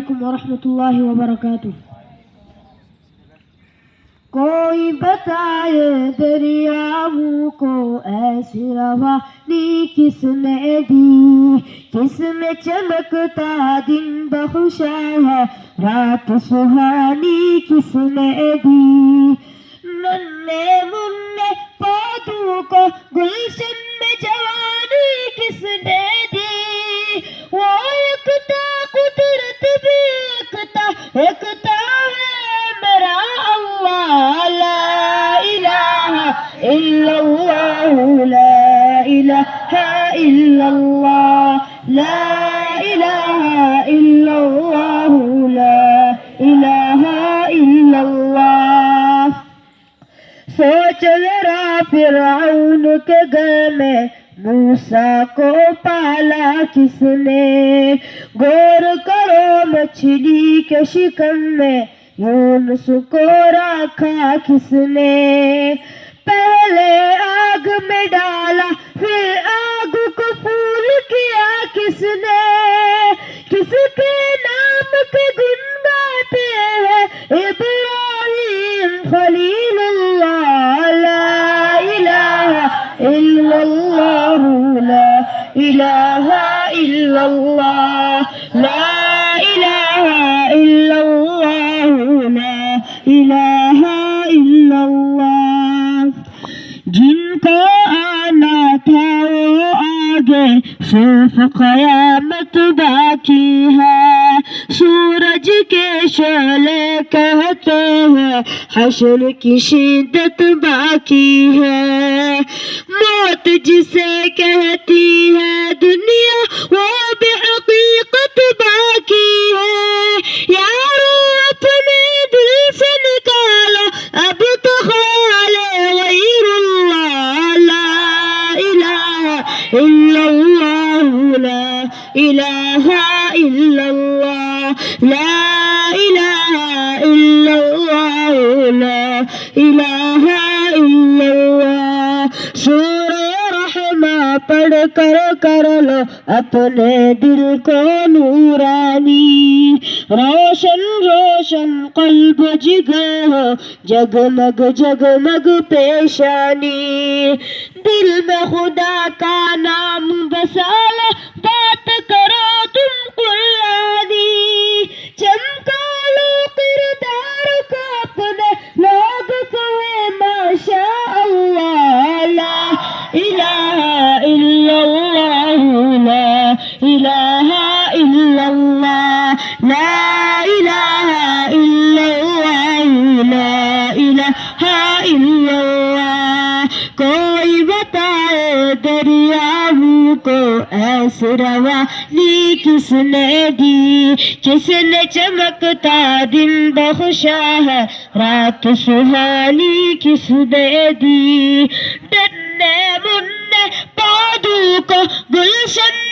علیکم ورحمۃ اللہ وبرکاتہ. کوئی بتائے دریاؤں کو ایسی روانی کس نے دی, کس نے چمکتا دن بخشا ہے, رات سہانی کس نے دی. ننے منے پودوں کو گلشن میں جوانی کس نے دی, وہ یکتا قدرت بھی یکتا ہے میرا اللہ. لا الہ الا اللہ, لا الہ الا اللہ, لا الہ الا اللہ, لا الہ الا اللہ. سوچ ذرا فرعون کے گھر میں موسیٰ کو پالا کس نے, غور کرو مچھلی کے شکم میں یونس کو رکھا کس نے. پہلے آگ میں ڈالا پھر آگ کو پھول کیا کس نے, کس کے نام کے گن گاتے ہیں ابراہیم خلیل اللہ. لا الہ الا اللہ, لا الہ الا اللہ, لا الہ الا اللہ, لا الہ الا اللہ. جن کو آنا تھا وہ آگے صرف قیامت باقی ہے. سورج کے شعلے کہتے ہیں حشر کی شدت باقی ہے. موت جسے کہتی ہے دنیا وہ بھی حقیقت باقی ہے. یارو اپنے دل سے نکالا اب تو خیال غیر اللہ. لا الہ الا اللہ, لا الہ الا اللہ, لا الہ الا اللہ, لا الہ الا اللہ. سورہ رحمہ پڑھ کر لو اپنے دل کو نورانی, روشن روشن قلب جگر ہو جگمگ جگمگ پیشانی. دل میں خدا کا نام بسالو بات کرو تم قرآنی, چمکا لو کردار کو اپنے لوگ کہے ماشاء اللہ. لا الہ الا اللہ, لا الہ الا اللہ, لا الہ الا اللہ, لا الہ الا اللہ. کوئی بتائے دریاؤں کو ایسی روانی کس نے دی, کس نے چمکتا دن بخشا ہے, رات سہانی کس نے دی. ننے منے پودوں کو گلشن